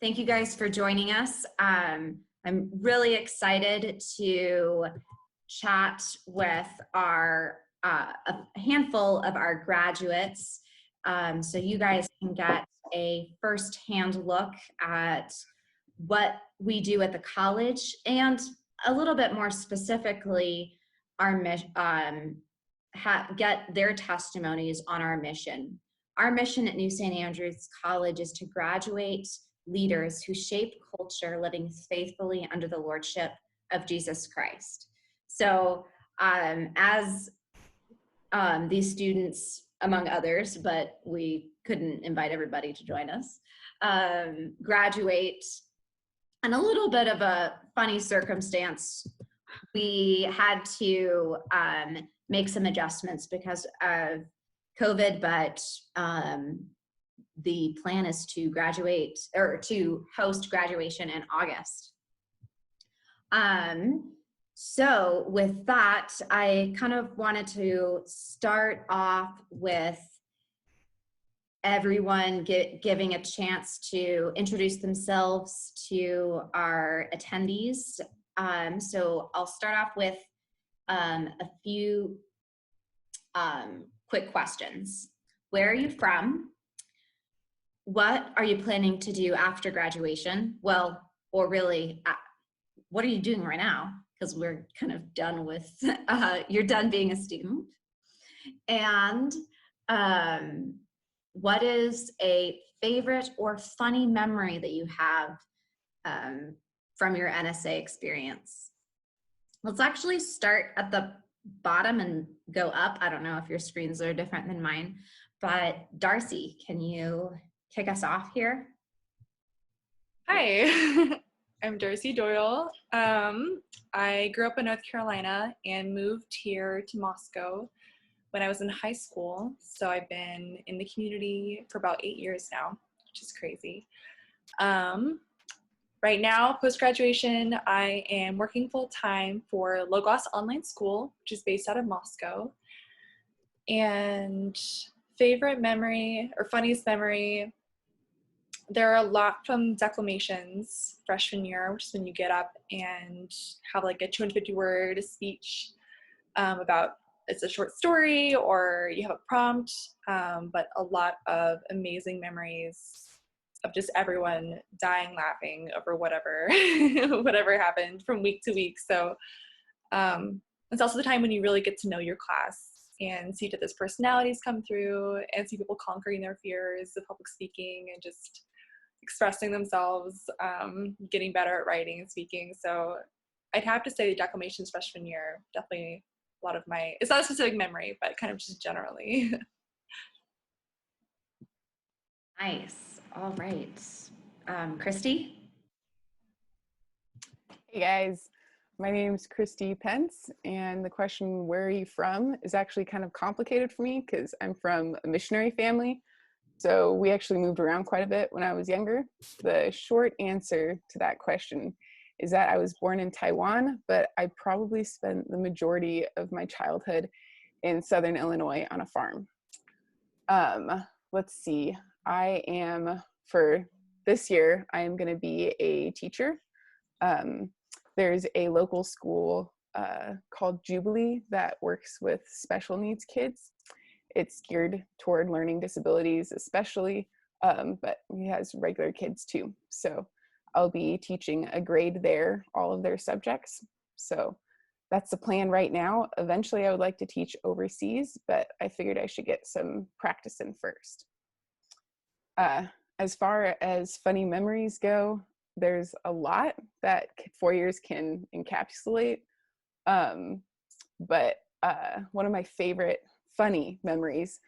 Thank you guys for joining us. I'm really excited to chat with a handful of our graduates, so you guys can get a firsthand look at what we do at the college, and a little bit more specifically, our get their testimonies on our mission. Our mission at New St. Andrews College is to graduate leaders who shape culture living faithfully under the Lordship of Jesus Christ. So as these students, among others, but we couldn't invite everybody to join us, graduate in a little bit of a funny circumstance. We had to make some adjustments because of COVID, but the plan is to graduate or to host graduation in August. So with that, I kind of wanted to start off with everyone giving a chance to introduce themselves to our attendees. So I'll start off with a few quick questions. Where are you from? What are you planning to do after graduation? Well, or really, what are you doing right now? Because we're kind of done with, you're done being a student. And what is a favorite or funny memory that you have from your NSA experience? Let's actually start at the bottom and go up. I don't know if your screens are different than mine, but Darcy, can you kick us off here? Hi, I'm Darcy Doyle. I grew up in North Carolina and moved here to Moscow when I was in high school. So I've been in the community for about 8 years now, which is crazy. Right now, post-graduation, I am working full-time for Logos Online School, which is based out of Moscow. And favorite memory or funniest memory, there are a lot from declamations freshman year, which is when you get up and have like a 250-word speech about, it's a short story or you have a prompt, but a lot of amazing memories of just everyone dying laughing over whatever whatever happened from week to week. So it's also the time when you really get to know your class and see diverse personalities come through and see people conquering their fears of public speaking and just expressing themselves, getting better at writing and speaking. So I'd have to say the declamations freshman year, definitely a lot of my, it's not a specific memory, but kind of just generally. Nice. All right. Christy? Hey guys, my name's Christy Pense, and the question, where are you from, is actually kind of complicated for me because I'm from a missionary family. So we actually moved around quite a bit when I was younger. The short answer to that question is that I was born in Taiwan, but I probably spent the majority of my childhood in Southern Illinois on a farm. Let's see, I am, for this year, I am going to be a teacher. There's a local school called Jubilee that works with special needs kids. It's geared toward learning disabilities especially, but it has regular kids too. So I'll be teaching a grade there, all of their subjects. So that's the plan right now. Eventually I would like to teach overseas, but I figured I should get some practice in first. As far as funny memories go, there's a lot that 4 years can encapsulate. But one of my favorite funny memories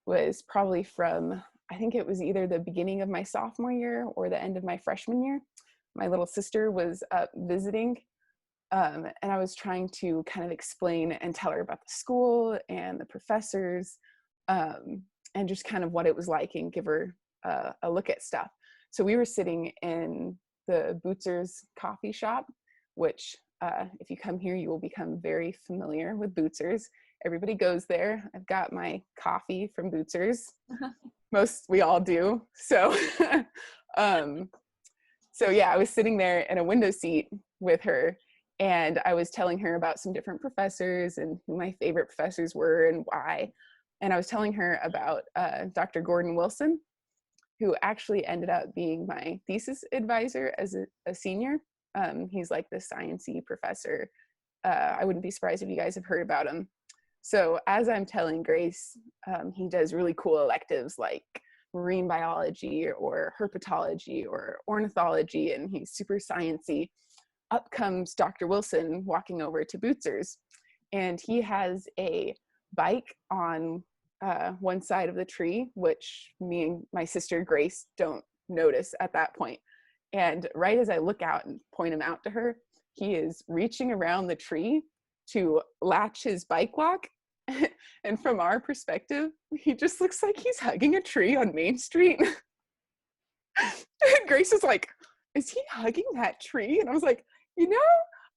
was probably from, I think it was either the beginning of my sophomore year or the end of my freshman year. My little sister was up visiting, and I was trying to kind of explain and tell her about the school and the professors, and just kind of what it was like and give her a look at stuff. So we were sitting in the Bootzer's coffee shop, which if you come here, you will become very familiar with Bootzer's. Everybody goes there. I've got my coffee from Bootzer's. We all do. So So yeah, I was sitting there in a window seat with her, and I was telling her about some different professors and who my favorite professors were and why. And I was telling her about Dr. Gordon Wilson, who actually ended up being my thesis advisor as a senior. He's like the science-y professor. I wouldn't be surprised if you guys have heard about him. So as I'm telling Grace, he does really cool electives like marine biology or herpetology or ornithology, and he's super sciencey. Up comes Dr. Wilson walking over to Bootzer's, and he has a bike on one side of the tree, which me and my sister Grace don't notice at that point. And right as I look out and point him out to her, he is reaching around the tree to latch his bike lock. And from our perspective, he just looks like he's hugging a tree on Main Street. And Grace is like, is he hugging that tree? And I was like, you know,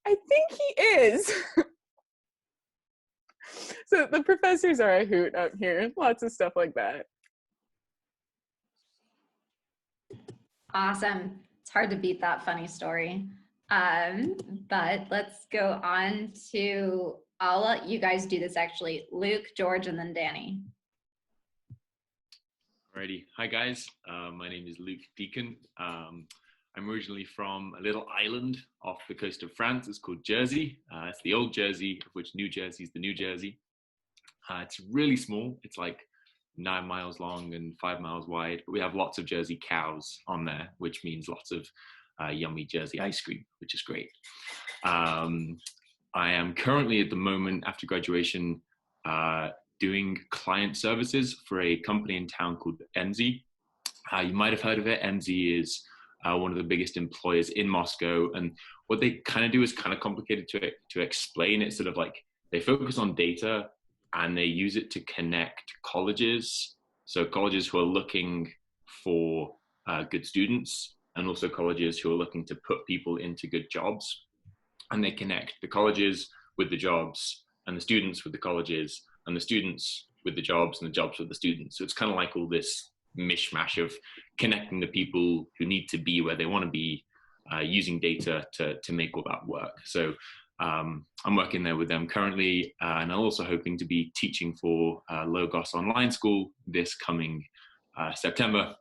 I think he is. So the professors are a hoot up here. Lots of stuff like that. Awesome. It's hard to beat that funny story. But let's go on to, I'll let you guys do this actually. Luke, George, and then Danny. Alrighty. Hi guys. My name is Luke Deacon. I'm originally from a little island off the coast of France. It's called Jersey. It's the old Jersey, of which New Jersey is the New Jersey. It's really small. It's like 9 miles long and 5 miles wide. But we have lots of Jersey cows on there, which means lots of yummy Jersey ice cream, which is great. I am currently at the moment, after graduation, doing client services for a company in town called nsa. You might have heard of it. nsa is one of the biggest employers in Moscow. And what they kind of do is kind of complicated to explain. It's sort of like they focus on data and they use it to connect colleges. So colleges who are looking for good students, and also colleges who are looking to put people into good jobs. And they connect the colleges with the jobs, and the students with the colleges, and the students with the jobs, and the jobs with the students. So it's kind of like all this mishmash of connecting the people who need to be where they want to be, using data to make all that work. So I'm working there with them currently, and I'm also hoping to be teaching for Logos Online School this coming September,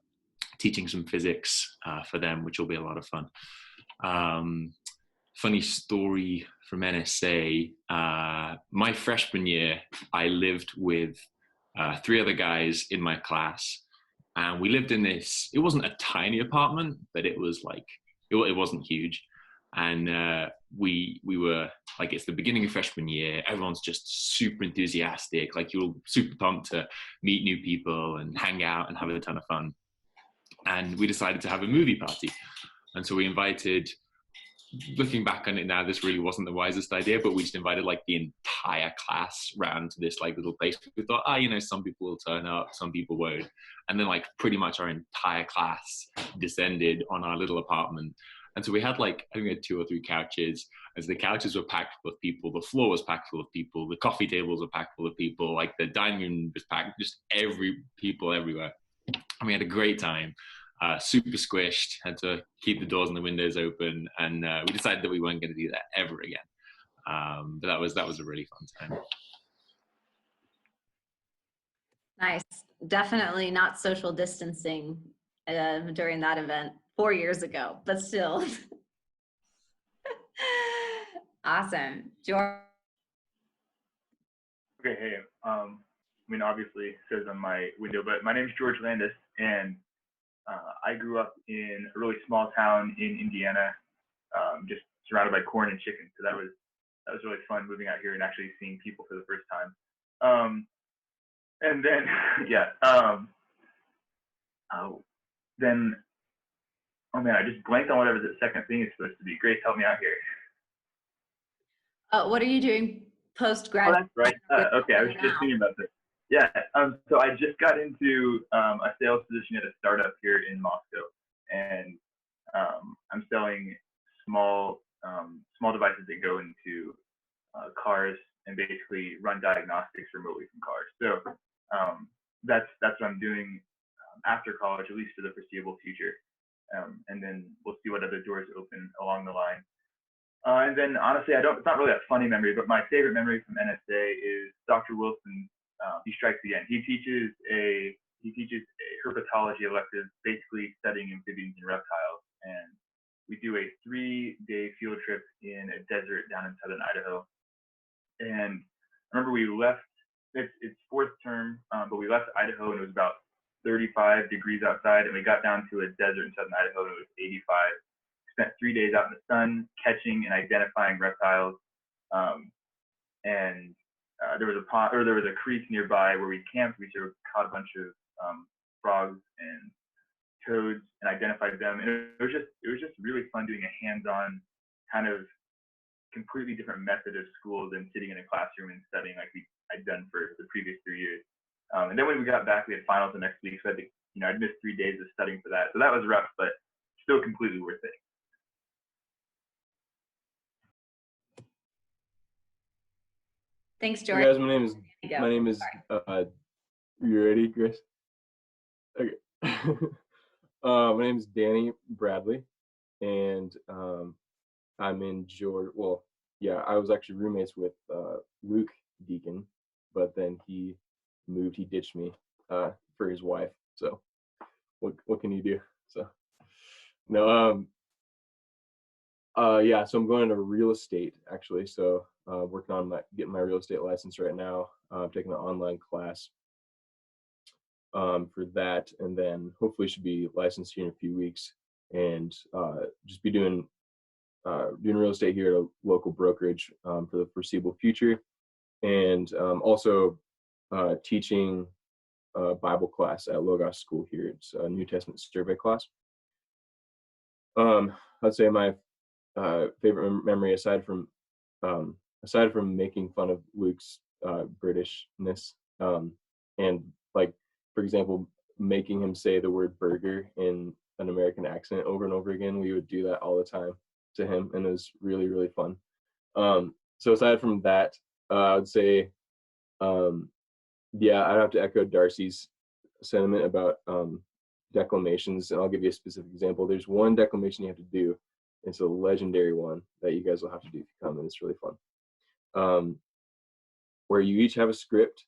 teaching some physics for them, which will be a lot of fun. Funny story from NSA. My freshman year, I lived with 3 other guys in my class, and we lived in this, it wasn't a tiny apartment, but it was like, it wasn't huge. And we were like, it's the beginning of freshman year. Everyone's just super enthusiastic. Like, you're super pumped to meet new people and hang out and have a ton of fun. And we decided to have a movie party. And so we invited, looking back on it now, this really wasn't the wisest idea, but we just invited like the entire class round to this like little place. We thought, you know, some people will turn up, some people won't. And then like pretty much our entire class descended on our little apartment. And so we had like, I think we had 2 or 3 couches. As the couches were packed full of people, the floor was packed full of people, the coffee tables were packed full of people, like the dining room was packed, just people everywhere. And we had a great time. Super squished, had to keep the doors and the windows open, and we decided that we weren't going to do that ever again. But that was a really fun time. Nice. Definitely not social distancing during that event 4 years ago, but still. Awesome. George. Okay, hey. I mean, obviously it says on my window, but my name is George Landis, and I grew up in a really small town in Indiana, just surrounded by corn and chicken. So that was really fun, moving out here and actually seeing people for the first time. And then, then, oh man, I just blanked on whatever the second thing is supposed to be. Grace, help me out here. What are you doing post-grad? Oh, that's right. Okay, I was just thinking about this. Yeah, so I just got into a sales position at a startup here in Moscow, and I'm selling small devices that go into cars and basically run diagnostics remotely from cars. So that's what I'm doing after college, at least for the foreseeable future. and then we'll see what other doors open along the line. And then honestly, it's not really a funny memory, but my favorite memory from NSA is Dr. Wilson. He strikes again. He teaches a herpetology elective, basically studying amphibians and reptiles. And we do a 3-day field trip in a desert down in southern Idaho. And I remember we left, it's fourth term, but we left Idaho and it was about 35 degrees outside, and we got down to a desert in southern Idaho and it was 85. Spent 3 days out in the sun catching and identifying reptiles. There was a pond, or there was a creek nearby where we camped. We sort of caught a bunch of frogs and toads and identified them. And it was just really fun doing a hands-on kind of completely different method of school than sitting in a classroom and studying like I'd done for the previous 3 years. And then when we got back, we had finals the next week. So I'd missed 3 days of studying for that. So that was rough, but still completely worth it. Thanks, George. Hey guys, my name is you ready, Chris? Okay. My name is Danny Bradley, and I'm in Georgia. Well, yeah, I was actually roommates with Luke Deacon, but then he moved. He ditched me for his wife. So what can you do? So no, yeah. So I'm going into real estate actually. So working on getting my real estate license right now. I'm taking an online class for that, and then hopefully should be licensed here in a few weeks, and just be doing real estate here at a local brokerage for the foreseeable future, and also teaching a Bible class at Logos School here. It's a New Testament survey class. I'd say my favorite memory, aside from making fun of Luke's Britishness, and like, for example, making him say the word burger in an American accent over and over again. We would do that all the time to him, and it was really, really fun. So aside from that, I would say, yeah, I'd have to echo Darcy's sentiment about declamations, and I'll give you a specific example. There's one declamation you have to do. It's a legendary one that you guys will have to do if you come, and it's really fun. Where you each have a script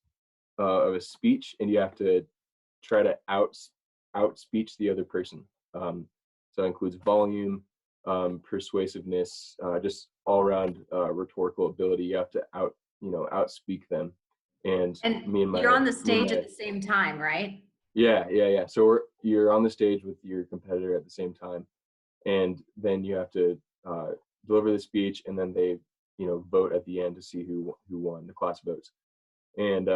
of a speech, and you have to try to out-speech the other person. So that includes volume, persuasiveness, just all-around rhetorical ability. You have to outspeak them. And you're on the stage at the same time, right? Yeah. So you're on the stage with your competitor at the same time, and then you have to deliver the speech, and then they vote at the end to see who won. The class votes. And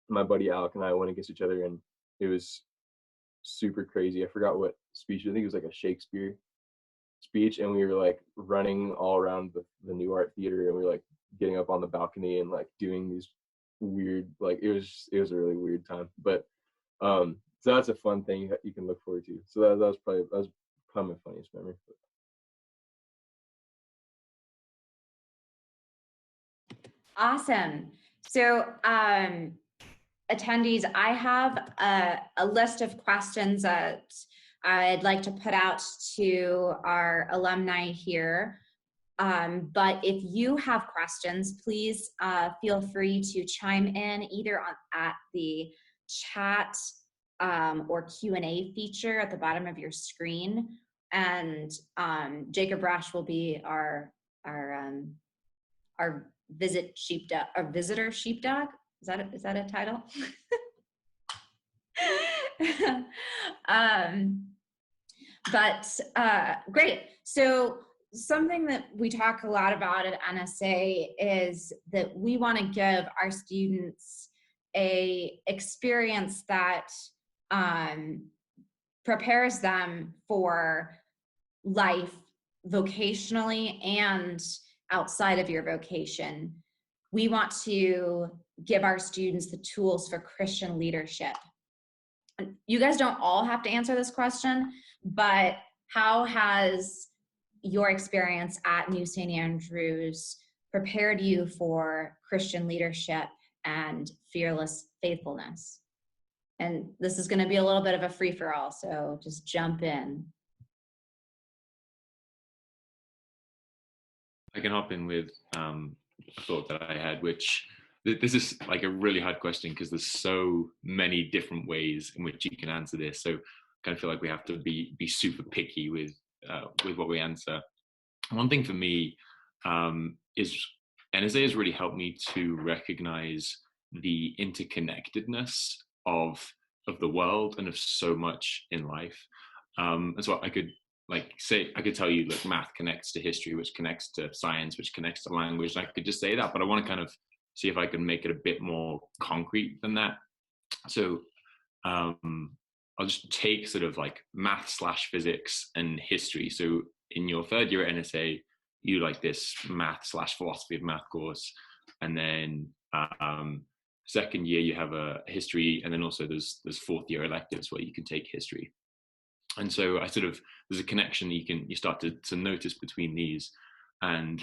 my buddy Alec and I went against each other, and it was super crazy. I forgot what speech. I think it was like a Shakespeare speech, and we were like running all around the New Art Theater, and we were like getting up on the balcony and like doing these weird, like it was a really weird time. But so that's a fun thing you can look forward to. So that was probably my funniest memory. Awesome. So attendees, I have a list of questions that I'd like to put out to our alumni here. But if you have questions, please feel free to chime in either at the chat or Q&A feature at the bottom of your screen. And Jacob Rash will be our visitor sheepdog. Is that a title? Great. So something that we talk a lot about at NSA is that we want to give our students a experience that prepares them for life vocationally and outside of your vocation. We want to give our students the tools for Christian leadership. You guys don't all have to answer this question, but how has your experience at New St. Andrews prepared you for Christian leadership and fearless faithfulness? And this is going to be a little bit of a free-for-all, so just jump in. I can hop in with a thought that I had, which this is like a really hard question because there's so many different ways in which you can answer this. So I kind of feel like we have to be super picky with what we answer. One thing for me is NSA has really helped me to recognize the interconnectedness of the world and of so much in life. And so I could tell you that math connects to history, which connects to science, which connects to language. I could just say that, but I want to kind of see if I can make it a bit more concrete than that. So I'll just take sort of like math/physics and history. So in your third year at NSA, you like this math/philosophy of math course, and then second year you have a history, and then also there's fourth year electives where you can take history. And so there's a connection that you start to notice between these. And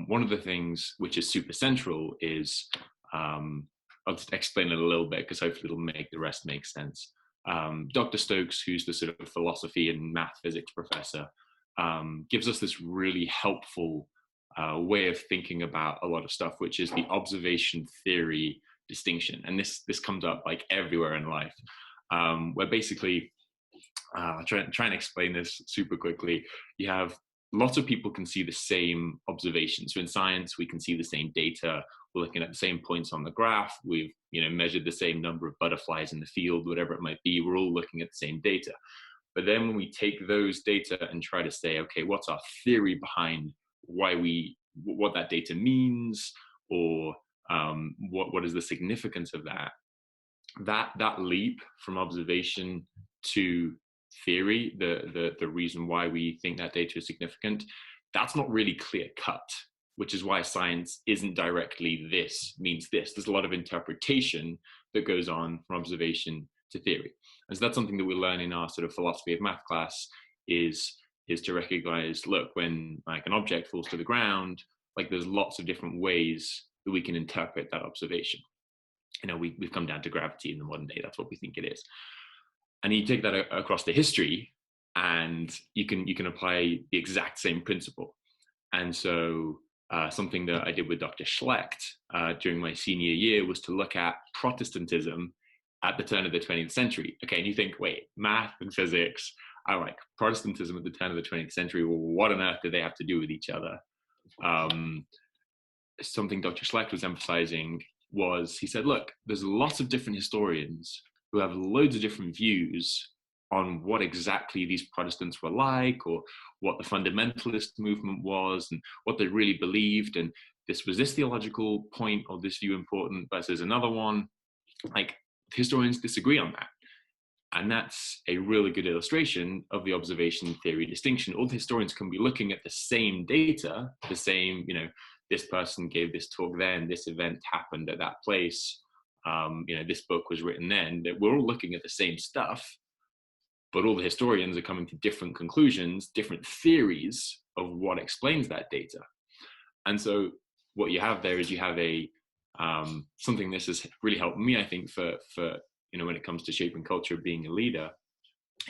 one of the things which is super central is, I'll just explain it a little bit because hopefully it'll make the rest make sense. Dr. Stokes, who's the sort of philosophy and math physics professor, gives us this really helpful way of thinking about a lot of stuff, which is the observation theory distinction. And this comes up like everywhere in life, where basically, I'll try and explain this super quickly. You have lots of people can see the same observations. So in science, we can see the same data. We're looking at the same points on the graph. We've measured the same number of butterflies in the field, whatever it might be. We're all looking at the same data. But then when we take those data and try to say, okay, what's our theory behind what that data means, or what is the significance of that leap from observation to theory, the reason why we think that data is significant, that's not really clear cut, which is why science isn't directly this means this. There's a lot of interpretation that goes on from observation to theory. And so that's something that we learn in our sort of philosophy of math class is to recognize, look, when like an object falls to the ground, like there's lots of different ways that we can interpret that observation. We've come down to gravity in the modern day. That's what we think it is. And you take that across the history, and you can apply the exact same principle. And so something that I did with Dr. Schlecht during my senior year was to look at Protestantism at the turn of the 20th century. Okay, and you think, wait, math and physics, I like Protestantism at the turn of the 20th century. Well, what on earth do they have to do with each other? Something Dr. Schlecht was emphasizing was, he said, look, there's lots of different historians who have loads of different views on what exactly these Protestants were like, or what the fundamentalist movement was, and what they really believed, and was this theological point or this view important versus another one. Like, historians disagree on that. And that's a really good illustration of the observation theory distinction. All the historians can be looking at the same data, the same, this person gave this talk then, this event happened at that place, this book was written then. That we're all looking at the same stuff, but all the historians are coming to different conclusions, different theories of what explains that data. And so what you have there is you have a something this has really helped me, I think, for when it comes to shaping culture, being a leader,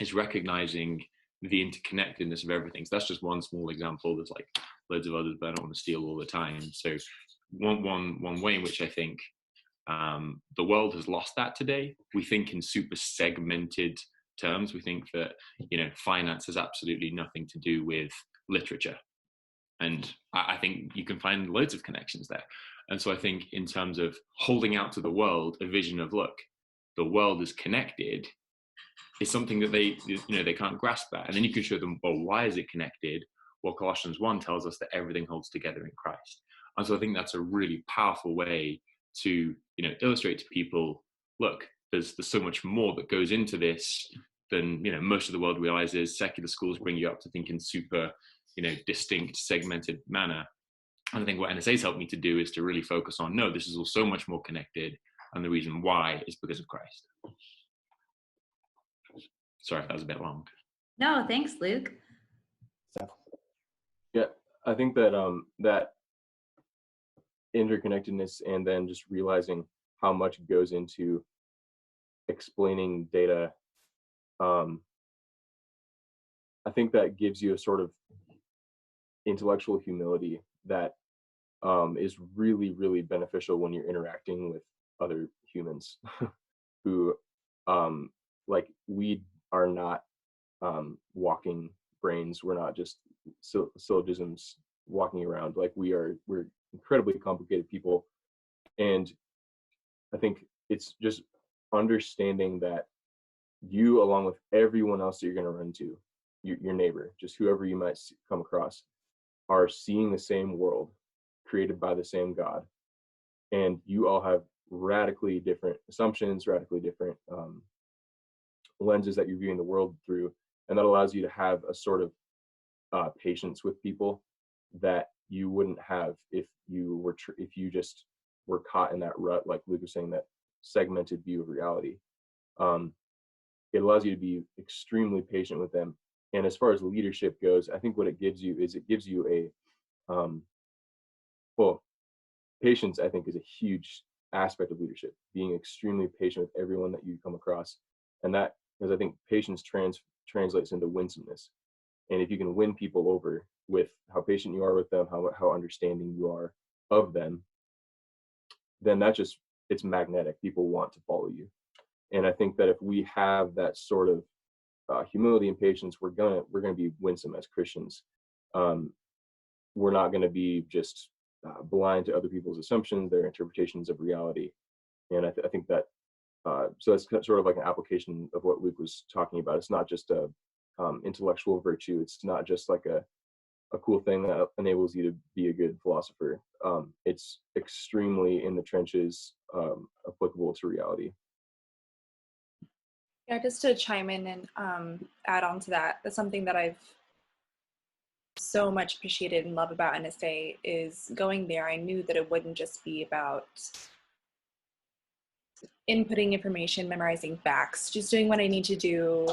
is recognizing the interconnectedness of everything. So that's just one small example. There's like loads of others, but I don't want to steal all the time. So one way in which I think the world has lost that today, we think in super segmented terms. We think that finance has absolutely nothing to do with literature, and I think you can find loads of connections there. And so I think in terms of holding out to the world a vision of, look, the world is connected, is something that they can't grasp that. And then you can show them, well, why is it connected? Well, Colossians 1 tells us that everything holds together in Christ. And so I think that's a really powerful way to illustrate to people, look, there's so much more that goes into this than most of the world realizes. Secular schools bring you up to think in super distinct, segmented manner. And I think what NSA's helped me to do is to really focus on, no, this is all so much more connected, and the reason why is because of Christ. Sorry if that was a bit long. No, thanks, Luke. Yeah, I think that that interconnectedness, and then just realizing how much goes into explaining data, I think that gives you a sort of intellectual humility that is really, really beneficial when you're interacting with other humans who, like, we are not walking brains. We're not just syllogisms walking around. Like, we're incredibly complicated people. And I think it's just understanding that you, along with everyone else that you're going to run into, your neighbor, just whoever you might come across, are seeing the same world created by the same God. And you all have radically different assumptions, radically different lenses that you're viewing the world through. And that allows you to have a sort of patience with people that you wouldn't have if you were if you just were caught in that rut, like Luke was saying, that segmented view of reality. It allows you to be extremely patient with them. And as far as leadership goes, I think what it gives you is it gives you a well, patience, I think, is a huge aspect of leadership, being extremely patient with everyone that you come across. And that, because I think patience translates into winsomeness. And if you can win people over with how patient you are with them, how understanding you are of them, then that just, it's magnetic. People want to follow you. And I think that if we have that sort of humility and patience, we're gonna be winsome as Christians. We're not gonna be just blind to other people's assumptions, their interpretations of reality. And I think that so that's sort of like an application of what Luke was talking about. It's not just a intellectual virtue. It's not just like a cool thing that enables you to be a good philosopher. It's extremely in the trenches, applicable to reality. Yeah, just to chime in and add on to that, that's something that I've so much appreciated and love about NSA is going there. I knew that it wouldn't just be about inputting information, memorizing facts, just doing what I need to do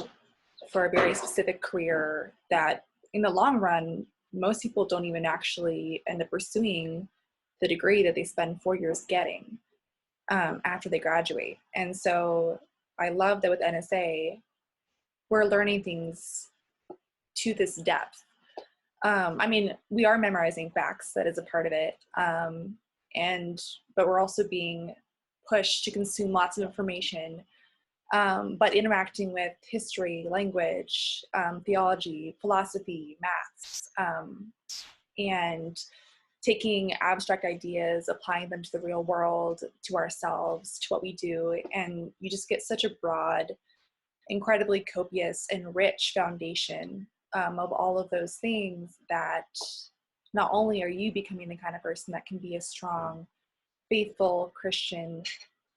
for a very specific career that in the long run, most people don't even actually end up pursuing the degree that they spend 4 years getting after they graduate. And so I love that with NSA, we're learning things to this depth. I mean, we are memorizing facts, that is a part of it. But we're also being pushed to consume lots of information, but interacting with history, language, theology, philosophy, maths, and taking abstract ideas, applying them to the real world, to ourselves, to what we do. And you just get such a broad, incredibly copious and rich foundation of all of those things that not only are you becoming the kind of person that can be a strong, faithful Christian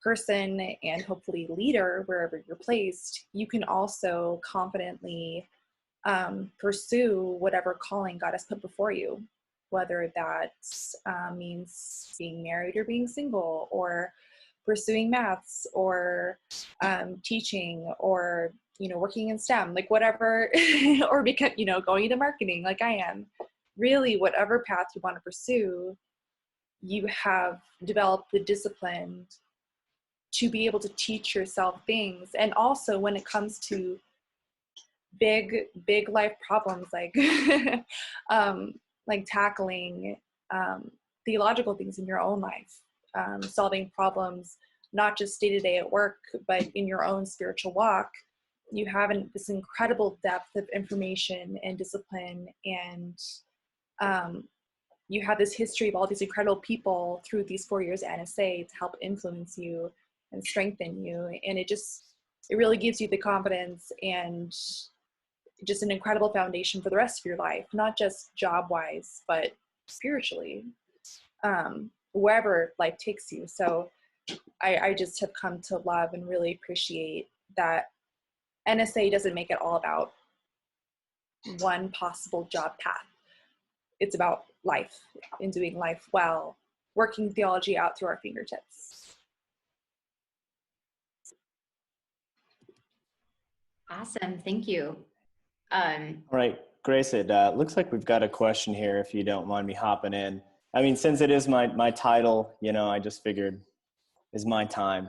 person and hopefully leader wherever you're placed, you can also confidently pursue whatever calling God has put before you, whether that means being married or being single, or pursuing maths, or teaching, or working in STEM, like whatever, or going into marketing like I am. Really, whatever path you want to pursue, you have developed the discipline to be able to teach yourself things. And also when it comes to big life problems, like like tackling theological things in your own life, solving problems not just day-to-day at work, but in your own spiritual walk, you have this incredible depth of information and discipline, and you have this history of all these incredible people through these 4 years at NSA to help influence you and strengthen you. And it really gives you the confidence and just an incredible foundation for the rest of your life, not just job-wise, but spiritually, wherever life takes you. So I just have come to love and really appreciate that NSA doesn't make it all about one possible job path. It's about life and doing life well, working theology out through our fingertips. Awesome, thank you. All right, Grace, it looks like we've got a question here, if you don't mind me hopping in. I mean, since it is my title, I just figured it's my time.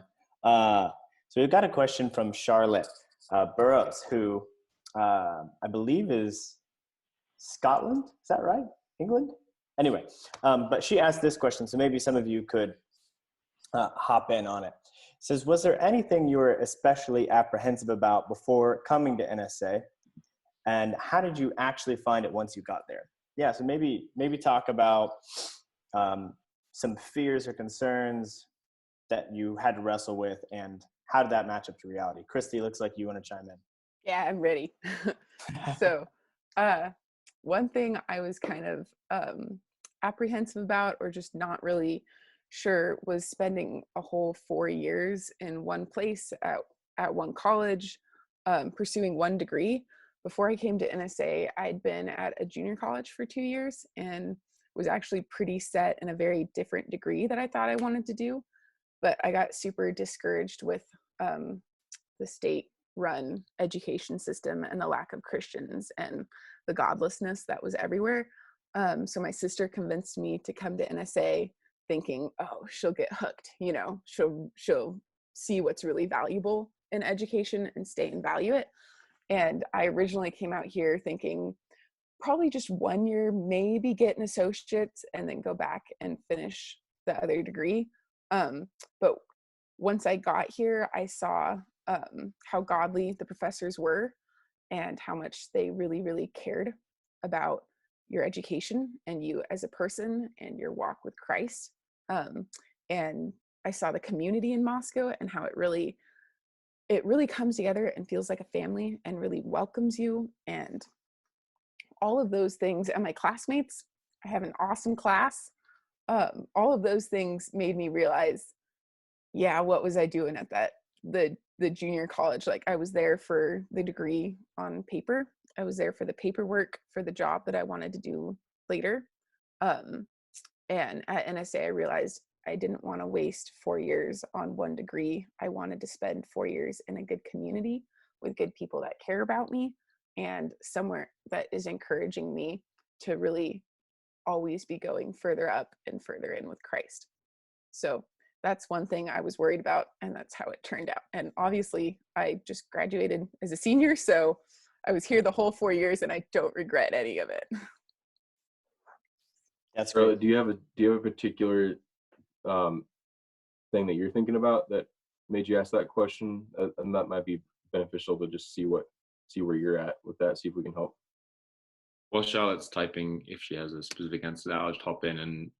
So we've got a question from Charlotte Burrows, who I believe is Scotland. Is that right? England? Anyway, but she asked this question, so maybe some of you could hop in on it. It says, was there anything you were especially apprehensive about before coming to NSA? And how did you actually find it once you got there? Yeah, so maybe talk about some fears or concerns that you had to wrestle with, and how did that match up to reality? Christy, looks like you want to chime in. Yeah, I'm ready. So one thing I was kind of apprehensive about, or just not really sure, was spending a whole 4 years in one place at one college, pursuing one degree. Before I came to NSA, I'd been at a junior college for 2 years and was actually pretty set in a very different degree that I thought I wanted to do. But I got super discouraged with the state-run education system and the lack of Christians and the godlessness that was everywhere. So my sister convinced me to come to NSA, thinking, oh, she'll get hooked, you know, she'll see what's really valuable in education and stay and value it. And I originally came out here thinking probably just 1 year, maybe get an associate's and then go back and finish the other degree. But once I got here, I saw how godly the professors were and how much they really, really cared about your education and you as a person and your walk with Christ. And I saw the community in Moscow and how it really comes together and feels like a family and really welcomes you, and all of those things. And my classmates, I have an awesome class. All of those things made me realize, yeah, what was I doing at the junior college? Like, I was there for the degree on paper. I was there for the paperwork for the job that I wanted to do later. And at NSA, I realized I didn't want to waste 4 years on one degree. I wanted to spend 4 years in a good community with good people that care about me and somewhere that is encouraging me to really always be going further up and further in with Christ. So that's one thing I was worried about, and that's how it turned out. And obviously, I just graduated as a senior, so I was here the whole 4 years, and I don't regret any of it. That's Charlotte, great. do you have a particular thing that you're thinking about that made you ask that question? And that might be beneficial to just see where you're at with that, see if we can help. While Charlotte's typing, if she has a specific answer to that, I'll just hop in and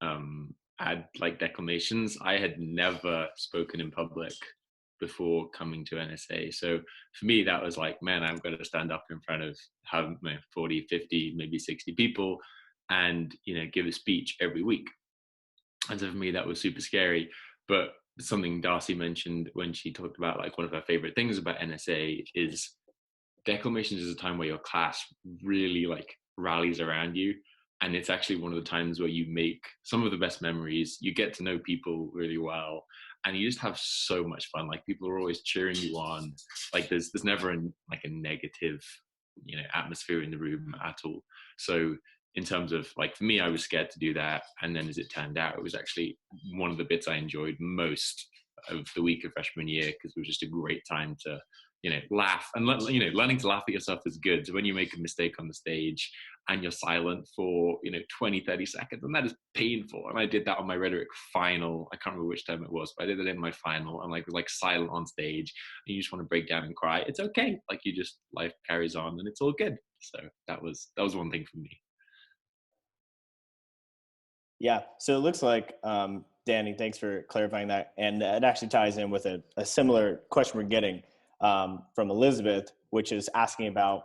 add like declamations. I had never spoken in public before coming to NSA. So for me, that was like, man, I'm going to stand up in front of 40, 50, maybe 60 people and, give a speech every week. And so for me, that was super scary. But something Darcy mentioned when she talked about like one of her favorite things about NSA is declamations is a time where your class really like rallies around you. And it's actually one of the times where you make some of the best memories. You get to know people really well, and you just have so much fun. Like, people are always cheering you on. Like, there's never a negative, atmosphere in the room at all. So in terms of, like, for me, I was scared to do that. And then as it turned out, it was actually one of the bits I enjoyed most of the week of freshman year, because it was just a great time to, laugh. And, learning to laugh at yourself is good. So when you make a mistake on the stage and you're silent for, 20, 30 seconds, and that is painful. And I did that on my rhetoric final. I can't remember which time it was, but I did it in my final, and was silent on stage, and you just want to break down and cry. It's okay. Like, life carries on and it's all good. So that was one thing for me. Yeah. So it looks like, Danny, thanks for clarifying that. And it actually ties in with a similar question we're getting from Elizabeth, which is asking about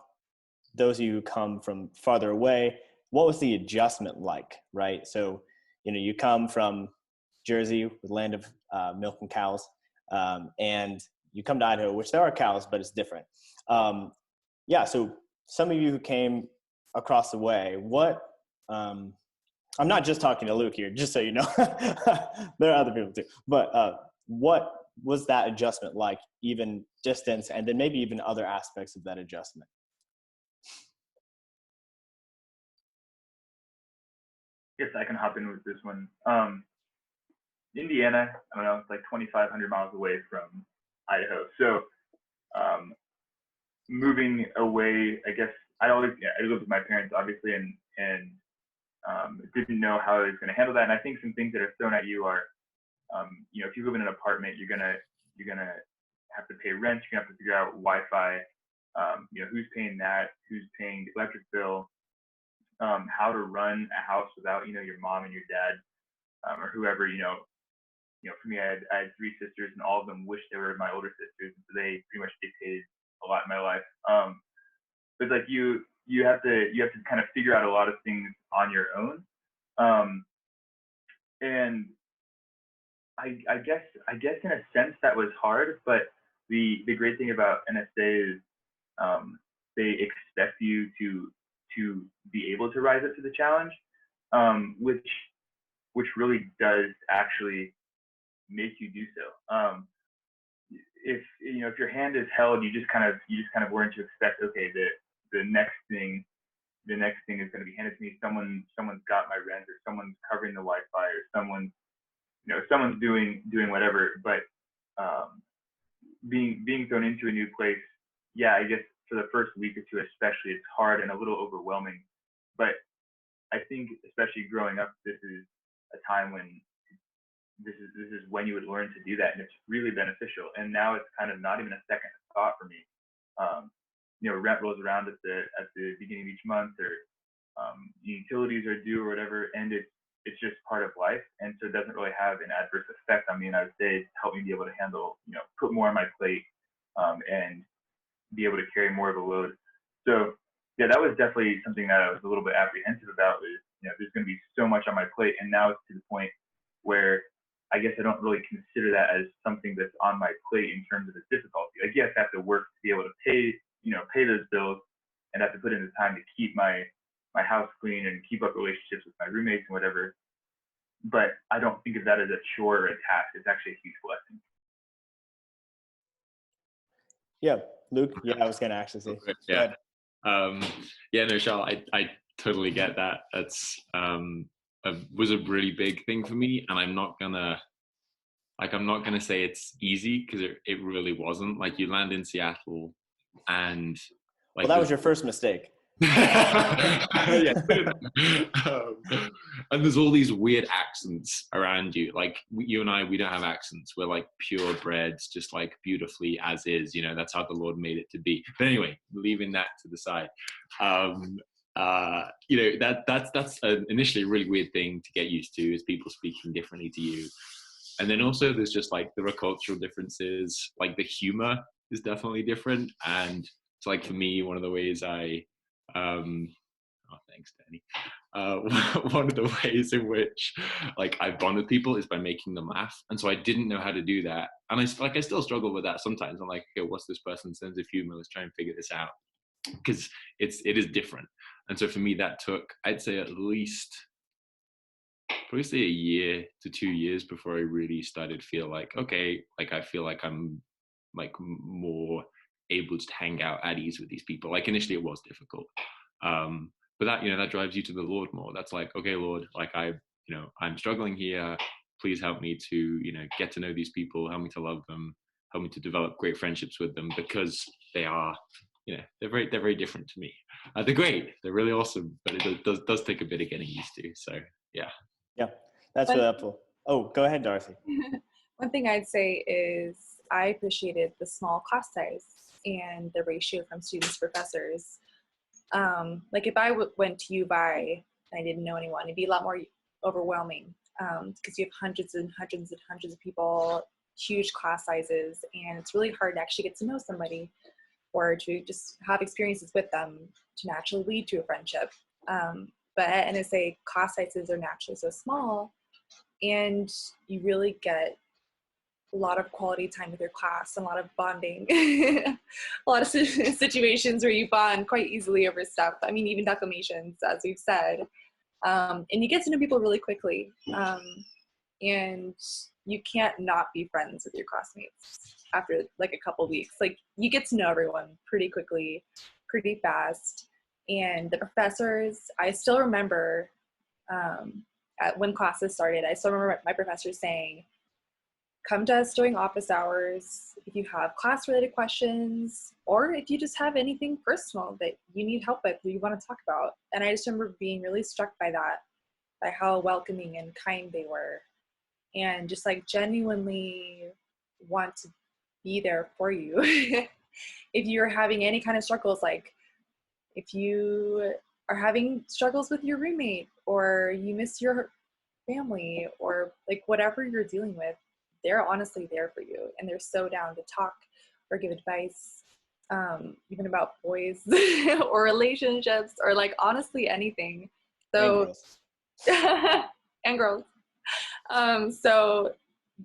those of you who come from farther away. What was the adjustment like, right? So, you come from Jersey with land of milk and cows, and you come to Idaho, which there are cows, but it's different. So some of you who came across the way, I'm not just talking to Luke here, just so you know. There are other people too. But what was that adjustment like, even distance, and then maybe even other aspects of that adjustment? Yes, I can hop in with this one. Indiana, I don't know, it's like 2,500 miles away from Idaho. So moving away, I guess I lived with my parents obviously, and didn't know how I was going to handle that. And I think some things that are thrown at you are, if you live in an apartment, you're gonna have to pay rent. You're gonna have to figure out Wi-Fi. Who's paying that? Who's paying the electric bill? How to run a house without your mom and your dad, or whoever. For me, I had 3 sisters, and all of them wished they were my older sisters, so they pretty much dictated a lot in my life. But like you have to kind of figure out a lot of things on your own. And I guess in a sense that was hard, but the great thing about NSA is they expect you to be able to rise up to the challenge, which really does actually make you do so. If your hand is held, you just kind of learn to expect, okay, the next thing is going to be handed to me. Someone's got my rent, or someone's covering the Wi-Fi, or someone's doing whatever. But being thrown into a new place, yeah, I guess for the first week or two especially, it's hard and a little overwhelming. But I think especially growing up, this is a time when this is when you would learn to do that, and it's really beneficial. And now it's kind of not even a second thought for me. Rent rolls around at the beginning of each month, or utilities are due or whatever, and it's just part of life, and so it doesn't really have an adverse effect on me. And I would say it's helped me be able to handle, put more on my plate, and be able to carry more of a load. So yeah, that was definitely something that I was a little bit apprehensive about. Is there's going to be so much on my plate, and now it's to the point where I guess I don't really consider that as something that's on my plate in terms of its difficulty. Like, yes, I have to work to be able to pay those bills, and have to put in the time to keep my house clean and keep up relationships with my roommates and whatever. But I don't think of that as a chore or a task. It's actually a huge blessing. Yeah, Luke. Yeah, I was going to actually say. Yeah. No, Charles, I totally get that. That's was a really big thing for me, and I'm not gonna say it's easy, because it really wasn't. Like, you land in Seattle, and like, well, that was your first mistake. Yeah. And there's all these weird accents around you. Like, you and I, we don't have accents. We're like purebreds, just like beautifully as is. That's how the Lord made it to be. But anyway, leaving that to the side. That's initially a really weird thing to get used to, is people speaking differently to you. And then also there's just like there are cultural differences. Like, the humor is definitely different. And it's like, for me, one of the ways thanks, Danny. One of the ways in which like I bond with people is by making them laugh. And so I didn't know how to do that. And I still struggle with that sometimes. I'm like, okay, what's this person's sense of humor? Let's try and figure this out, because it is different. And so for me, that took, I'd say, at least probably a year to 2 years before I really started to feel like, okay, like I feel like I'm like more able to hang out at ease with these people. Like, initially it was difficult. But that, that drives you to the Lord more. That's like, okay, Lord, like I'm struggling here. Please help me to, get to know these people, help me to love them, help me to develop great friendships with them, because they are, they're very different to me. They're great. They're really awesome, but it does take a bit of getting used to. So yeah. Yeah, that's really helpful. Oh, go ahead, Darcy. One thing I'd say is I appreciated the small class size and the ratio from students to professors. Like, if I went to U by and I didn't know anyone, it'd be a lot more overwhelming, because you have hundreds and hundreds and hundreds of people, huge class sizes, and it's really hard to actually get to know somebody or to just have experiences with them to naturally lead to a friendship. But at NSA, class sizes are naturally so small, and you really get a lot of quality time with your class, and a lot of bonding, a lot of situations where you bond quite easily over stuff. I mean, even declamations, as we've said. And you get to know people really quickly. And you can't not be friends with your classmates after like a couple weeks. Like, you get to know everyone pretty quickly, pretty fast. And the professors, I still remember when classes started, I still remember my professor saying, come to us during office hours if you have class-related questions, or if you just have anything personal that you need help with, that you want to talk about. And I just remember being really struck by that, by how welcoming and kind they were, and just like genuinely want to be there for you. If you're having any kind of struggles, like if you are having struggles with your roommate, or you miss your family, or like whatever you're dealing with, they're honestly there for you, and they're so down to talk or give advice, even about boys or relationships, or like honestly anything. So and girls. So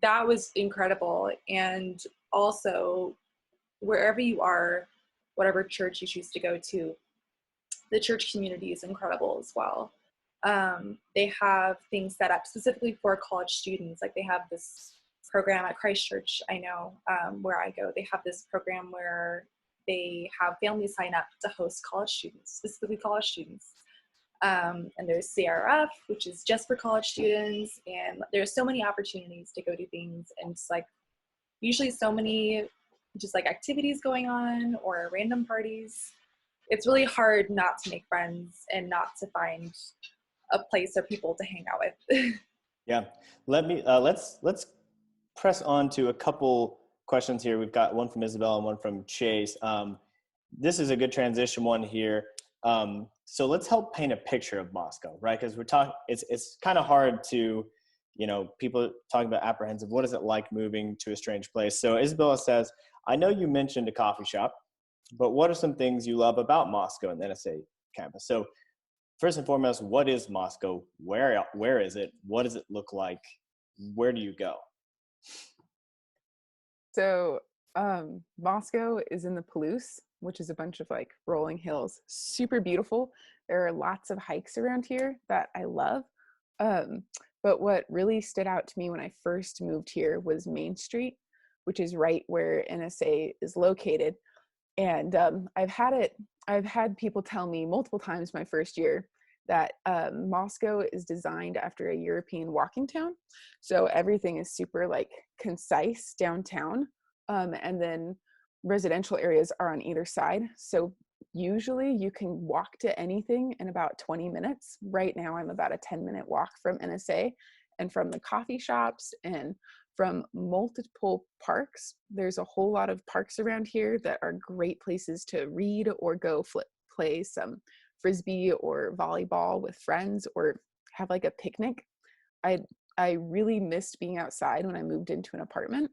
that was incredible. And also, wherever you are, whatever church you choose to go to, the church community is incredible as well. They have things set up specifically for college students. Like they have this program at Christ Church, I know, where I go. They have this program where they have families sign up to host college students, specifically college students. And there's CRF, which is just for college students. And there's so many opportunities to go do things. And it's like usually so many just like activities going on, or random parties. It's really hard not to make friends and not to find a place or people to hang out with. Yeah. Let's press on to a couple questions here. We've got one from Isabel and one from Chase. This is a good transition one here. So let's help paint a picture of Moscow, right? Because we're talking, it's kind of hard to, people talking about apprehensive. What is it like moving to a strange place? So Isabella says, I know you mentioned a coffee shop, but what are some things you love about Moscow and the NSA campus? So first and foremost, what is Moscow? Where is it? What does it look like? Where do you go? So Moscow is in the Palouse, which is a bunch of like rolling hills, super beautiful. There are lots of hikes around here that I love. But what really stood out to me when I first moved here was Main Street, which is right where NSA is located. And I've had people tell me multiple times my first year that Moscow is designed after a European walking town. So everything is super like concise downtown. And then residential areas are on either side. So usually you can walk to anything in about 20 minutes. Right now I'm about a 10-minute walk from NSA and from the coffee shops and from multiple parks. There's a whole lot of parks around here that are great places to read or go play some frisbee or volleyball with friends, or have like a picnic. I really missed being outside when I moved into an apartment,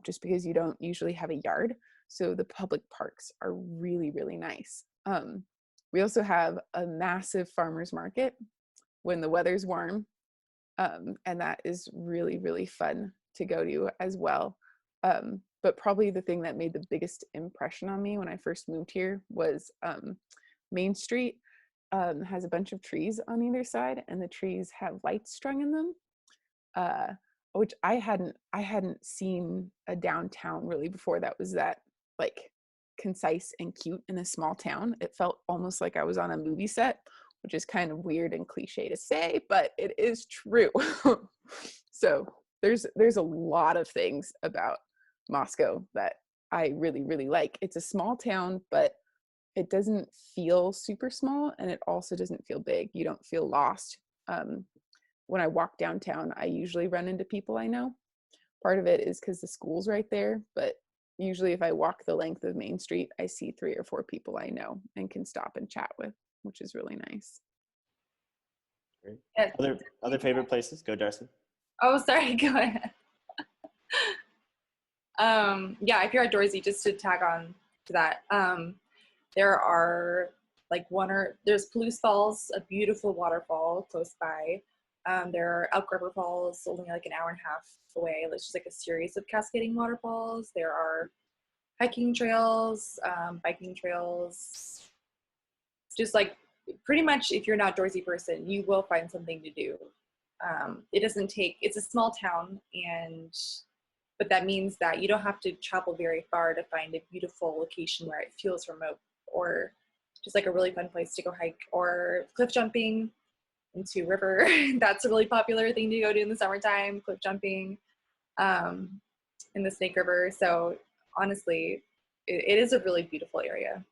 just because you don't usually have a yard. So the public parks are really, really nice. We also have a massive farmer's market when the weather's warm. And that is really, really fun to go to as well. But probably the thing that made the biggest impression on me when I first moved here was Main Street has a bunch of trees on either side, and the trees have lights strung in them, which I hadn't seen a downtown really before that was that like concise and cute in a small town. It felt almost like I was on a movie set, which is kind of weird and cliche to say, but it is true. So there's a lot of things about Moscow that I really, really like. It's a small town, but it doesn't feel super small, and it also doesn't feel big. You don't feel lost. When I walk downtown, I usually run into people I know. Part of it is because the school's right there, but usually if I walk the length of Main Street, I see 3 or 4 people I know and can stop and chat with, which is really nice. Great. Other favorite places? Go, Darcy. Oh, sorry, go ahead. Yeah, if you're outdoorsy, just to tag on to that, there are like there's Palouse Falls, a beautiful waterfall close by. There are Elk River Falls, only like an hour and a half away. It's just like a series of cascading waterfalls. There are hiking trails, biking trails. Just like pretty much if you're an outdoorsy person, you will find something to do. It's a small town, but that means that you don't have to travel very far to find a beautiful location where it feels remote, or just like a really fun place to go hike, or cliff jumping into a river. That's a really popular thing to go do in the summertime, cliff jumping. in the Snake River. So honestly, it is a really beautiful area.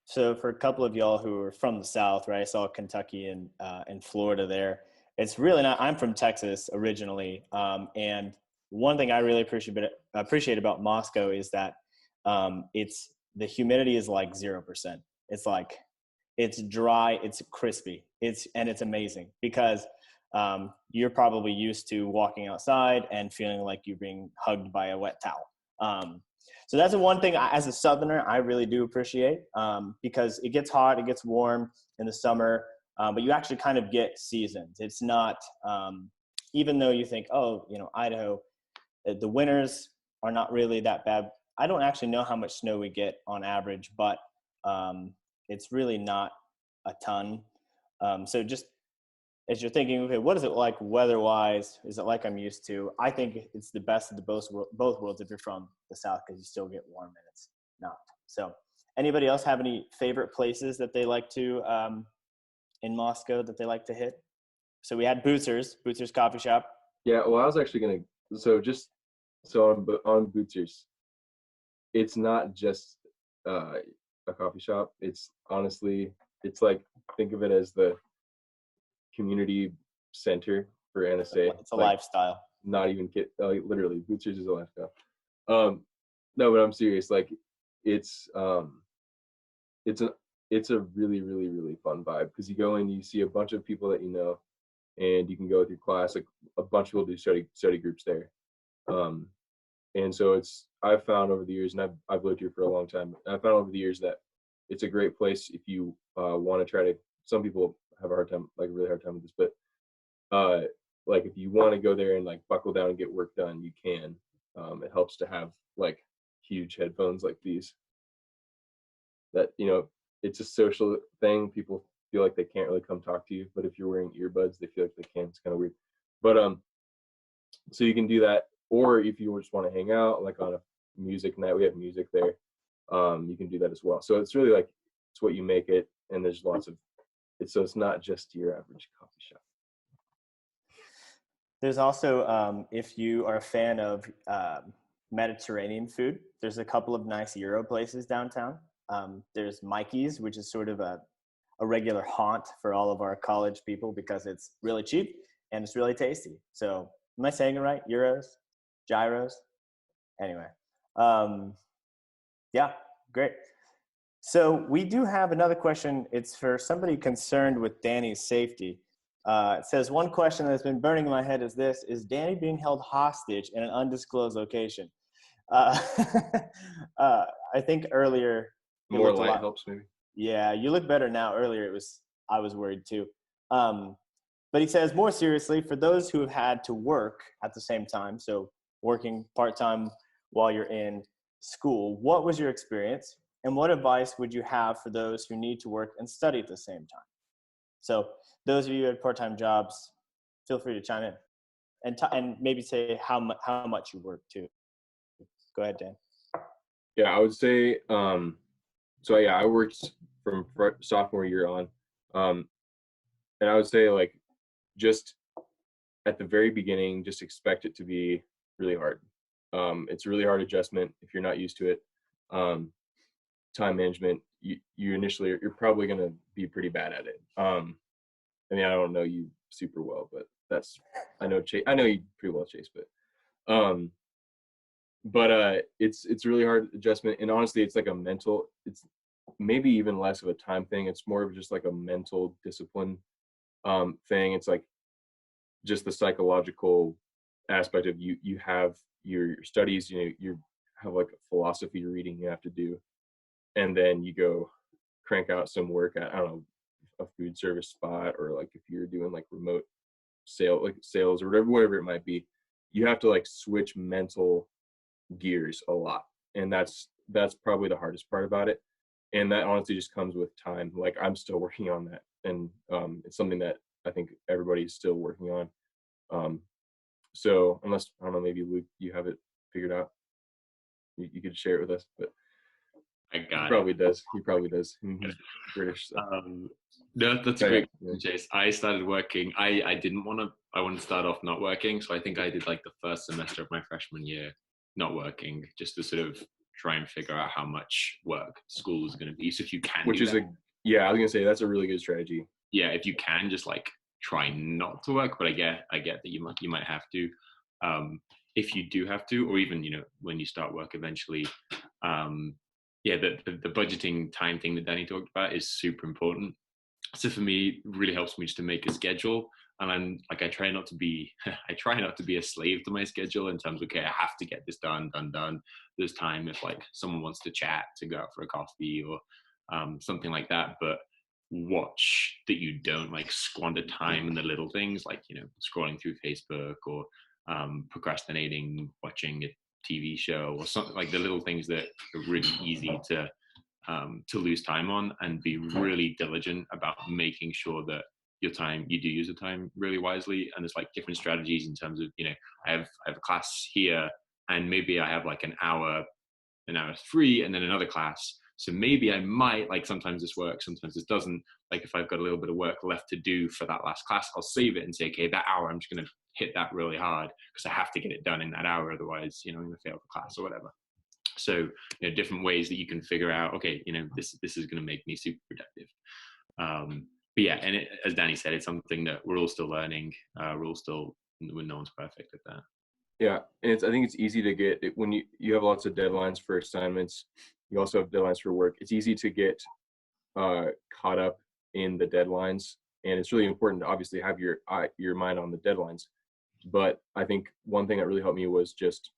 So for a couple of y'all who are from the South, right? I saw Kentucky and Florida there. It's really not. I'm from Texas originally, and one thing I really appreciate about Moscow is that it's the humidity is like 0%. It's dry, it's crispy, it's amazing because you're probably used to walking outside and feeling like you're being hugged by a wet towel. So that's the one thing as a Southerner I really do appreciate because it gets hot, it gets warm in the summer, but you actually kind of get seasons. It's not, even though you think, oh, Idaho, the winters are not really that bad. I don't actually know how much snow we get on average, but it's really not a ton. So just as you're thinking, okay, what is it like weather-wise? Is it like I'm used to? I think it's the best of both worlds if you're from the South because you still get warm and it's not. So anybody else have any favorite places that they like to, in Moscow that they like to hit? So we had Bootzer's Coffee Shop. Yeah, well, I was actually going to, on Bootzer's, it's not just a coffee shop. It's honestly, it's like, think of it as the community center for NSA. It's a lifestyle. Not even literally, Bootzer's is a lifestyle. No, but I'm serious. Like, it's a really, really, really fun vibe because you go in, you see a bunch of people that you know, and you can go with your class. Like a bunch of people do study groups there. And so I've found over the years, and I've lived here for a long time, I've found over the years that it's a great place if you want to try to, some people have a really hard time with this, but like if you want to go there and like buckle down and get work done, you can. It helps to have like huge headphones like these that, it's a social thing. People feel like they can't really come talk to you, but if you're wearing earbuds, they feel like they can. It's kind of weird. But so you can do that. Or if you just want to hang out, like on a music night, we have music there. You can do that as well. So it's really like, it's what you make it. And there's lots of, so it's not just your average coffee shop. There's also, if you are a fan of Mediterranean food, there's a couple of nice Euro places downtown. There's Mikey's, which is sort of a regular haunt for all of our college people because it's really cheap and it's really tasty. So am I saying it right? Euros? Gyros? Anyway. Yeah, great. So we do have another question. It's for somebody concerned with Danny's safety. It says, one question that's been burning in my head is this: is Danny being held hostage in an undisclosed location? I think earlier. More light helps maybe. Yeah, you look better now. Earlier I was worried too. But he says, more seriously, for those who have had to work at the same time, so working part-time while you're in school, what was your experience? And what advice would you have for those who need to work and study at the same time? So those of you who had part-time jobs, feel free to chime in and maybe say how much you work too. Go ahead, Dan. Yeah, I would say, I worked from sophomore year on. And I would say like, just at the very beginning, just expect it to be really hard. It's a really hard adjustment if you're not used to it. Time management, you initially, you're probably going to be pretty bad at it. I mean, I don't know you super well, but I know you pretty well, Chase, but it's really hard adjustment. And honestly, it's like it's maybe even less of a time thing. It's more of just like a mental discipline thing. It's like just the psychological aspect of you have your studies, you have like a philosophy reading you have to do, and then you go crank out some work at, I don't know, a food service spot, or like if you're doing like remote sales or whatever it might be, you have to like switch mental gears a lot. And that's probably the hardest part about it. And that honestly just comes with time. Like I'm still working on that. And it's something that I think everybody's still working on. So unless, I don't know, maybe Luke, you have it figured out, you could share it with us, but I got he probably does. He's British. So. No, that's a great Yeah. question, Chase. I started working. I wanted to start off not working. So I think I did like the first semester of my freshman year not working, just to sort of try and figure out how much work school is going to be. So if you can Which do is that, I was gonna say that's a really good strategy. yeah, if you can just like try not to work, but I get that you might have to. If you do have to, or even, when you start work eventually, the budgeting time thing that Danny talked about is super important. So for me, it really helps me just to make a schedule. And I'm like, I try not to be a slave to my schedule in terms of, okay, I have to get this done. There's time if like someone wants to chat, to go out for a coffee or something like that. But watch that you don't like squander time in the little things, like, scrolling through Facebook or procrastinating, watching a TV show or something, like the little things that are really easy to lose time on, and be really diligent about making sure that you do use the time really wisely. And there's like different strategies in terms of, I have a class here and maybe I have like an hour free and then another class. So maybe I might, like, sometimes this works, sometimes this doesn't. Like if I've got a little bit of work left to do for that last class, I'll save it and say, okay, that hour, I'm just going to hit that really hard because I have to get it done in that hour. Otherwise, I'm going to fail the class or whatever. So, different ways that you can figure out, okay, this is going to make me super productive. But yeah, and as Danny said, it's something that we're all still learning. We're no one's perfect at that. Yeah, and I think it's easy to get when you have lots of deadlines for assignments. You also have deadlines for work. It's easy to get caught up in the deadlines, and it's really important to obviously have your mind on the deadlines. But I think one thing that really helped me was just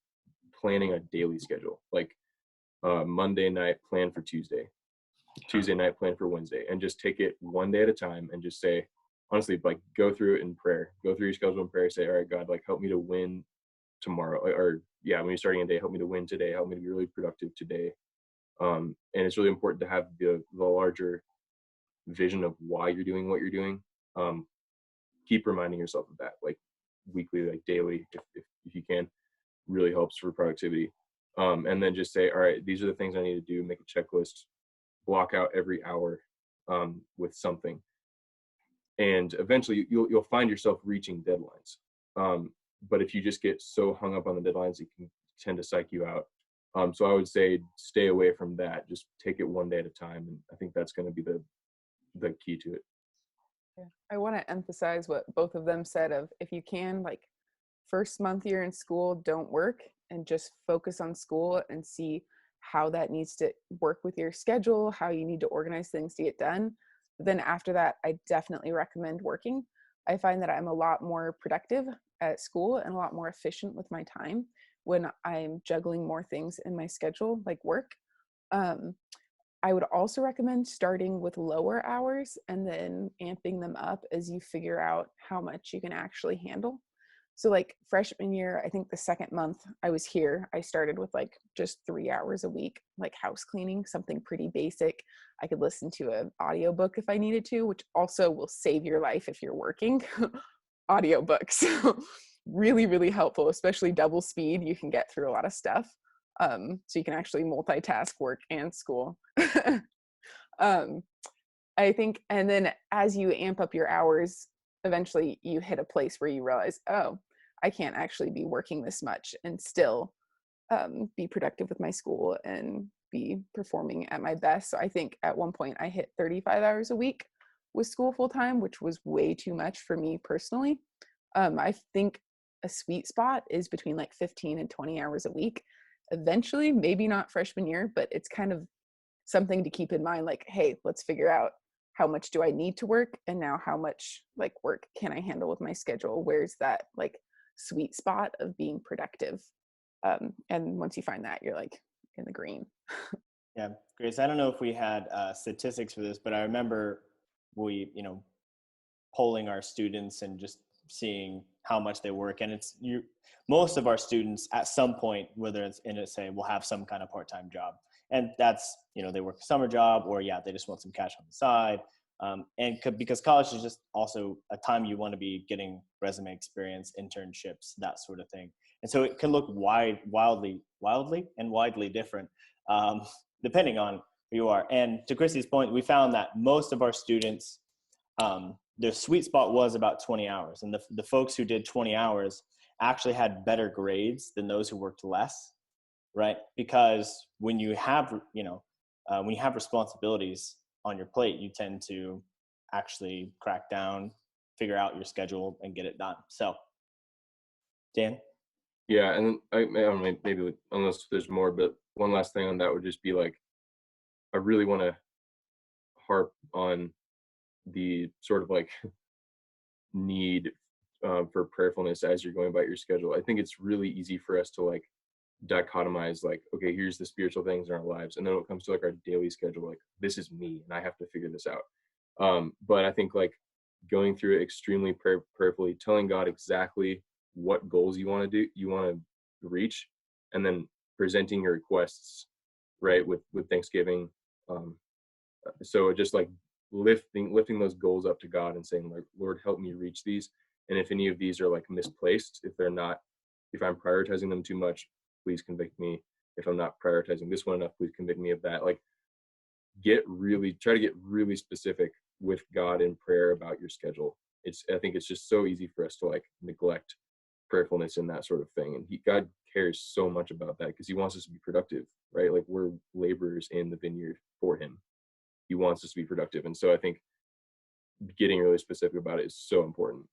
planning a daily schedule, like Monday night plan for Tuesday night plan for Wednesday, and just take it one day at a time and just say, honestly, like go through it in prayer, go through your schedule in prayer, say, all right, God, like help me to win tomorrow, or when you're starting a day, help me to win today, help me to be really productive today. And it's really important to have the larger vision of why you're doing what you're doing. Keep reminding yourself of that, like weekly, like daily, if you can. Really helps for productivity. And then just say, all right, these are the things I need to do, make a checklist, block out every hour with something. And eventually you'll find yourself reaching deadlines. But if you just get so hung up on the deadlines, it can tend to psych you out. So I would say stay away from that. Just take it one day at a time. And I think that's going to be the key to it. Yeah. I want to emphasize what both of them said of, if you can, like, first month you're in school, don't work and just focus on school and see how that needs to work with your schedule, how you need to organize things to get done. Then after that, I definitely recommend working. I find that I'm a lot more productive at school and a lot more efficient with my time when I'm juggling more things in my schedule, like work. I would also recommend starting with lower hours and then amping them up as you figure out how much you can actually handle. So like freshman year, I think the second month I was here, I started with like just 3 hours a week, like house cleaning, something pretty basic. I could listen to an audiobook if I needed to, which also will save your life if you're working. Audiobooks, really, really helpful, especially double speed. You can get through a lot of stuff. So you can actually multitask work and school. I think, and then as you amp up your hours, eventually you hit a place where you realize, oh, I can't actually be working this much and still be productive with my school and be performing at my best. So I think at one point I hit 35 hours a week with school full time, which was way too much for me personally. I think a sweet spot is between like 15 and 20 hours a week. Eventually, maybe not freshman year, but it's kind of something to keep in mind, like, hey, let's figure out how much do I need to work, and now how much like work can I handle with my schedule? Where's that like sweet spot of being productive? And once you find that, you're like in the green. Yeah, Grace, I don't know if we had statistics for this, but I remember we, polling our students and just seeing how much they work. And most of our students at some point, whether it's in will have some kind of part-time job. And that's, they work a summer job, or they just want some cash on the side. Because college is just also a time you want to be getting resume experience, internships, that sort of thing. And so it can look wildly different, depending on who you are. And to Christy's point, we found that most of our students the sweet spot was about 20 hours. And the folks who did 20 hours actually had better grades than those who worked less, right? Because when you have, when you have responsibilities on your plate, you tend to actually crack down, figure out your schedule, and get it done. So, Dan? Yeah, and I don't know, maybe unless there's more, but one last thing on that would just be like, I really want to harp on the sort of like need for prayerfulness as you're going about your schedule. I think it's really easy for us to like dichotomize, like, okay, here's the spiritual things in our lives, and then when it comes to like our daily schedule, like, this is me and I have to figure this out. But I think like going through it extremely prayerfully, telling God exactly what goals you want to reach, and then presenting your requests, right, with Thanksgiving. So just like lifting those goals up to God and saying, like, Lord, help me reach these. And if any of these are like misplaced, if I'm prioritizing them too much, please convict me. If I'm not prioritizing this one enough, please convict me of that. Like, try to get really specific with God in prayer about your schedule. I think it's just so easy for us to like neglect prayerfulness and that sort of thing. And God cares so much about that because he wants us to be productive, right? Like, we're laborers in the vineyard for him. He wants us to be productive. And so I think getting really specific about it is so important.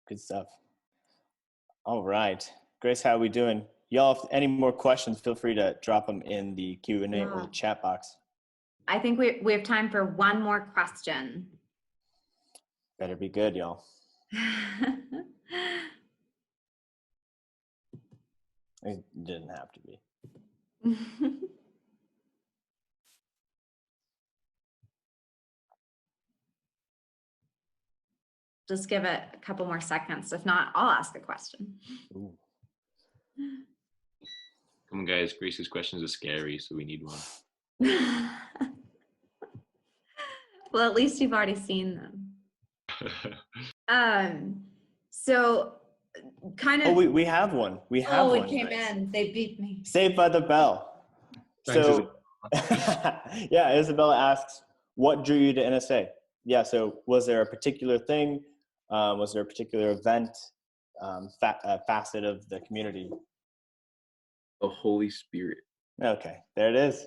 Good stuff. All right. Grace, how are we doing? Y'all, if any more questions, feel free to drop them in the Q&A or the chat box. I think we have time for one more question. Better be good, y'all. It didn't have to be. Just give it a couple more seconds. If not, I'll ask a question. Ooh. Come on, guys. Grace's questions are scary, so we need one. Well, at least you've already seen them. So kind of. Oh, we have one. We have one. Oh, it came in. They beat me. Saved by the bell. Thanks, so, yeah, Isabella asks, what drew you to NSA? Yeah, so was there a particular thing? Was there a particular event, facet of the community? The Holy Spirit. Okay, there it is.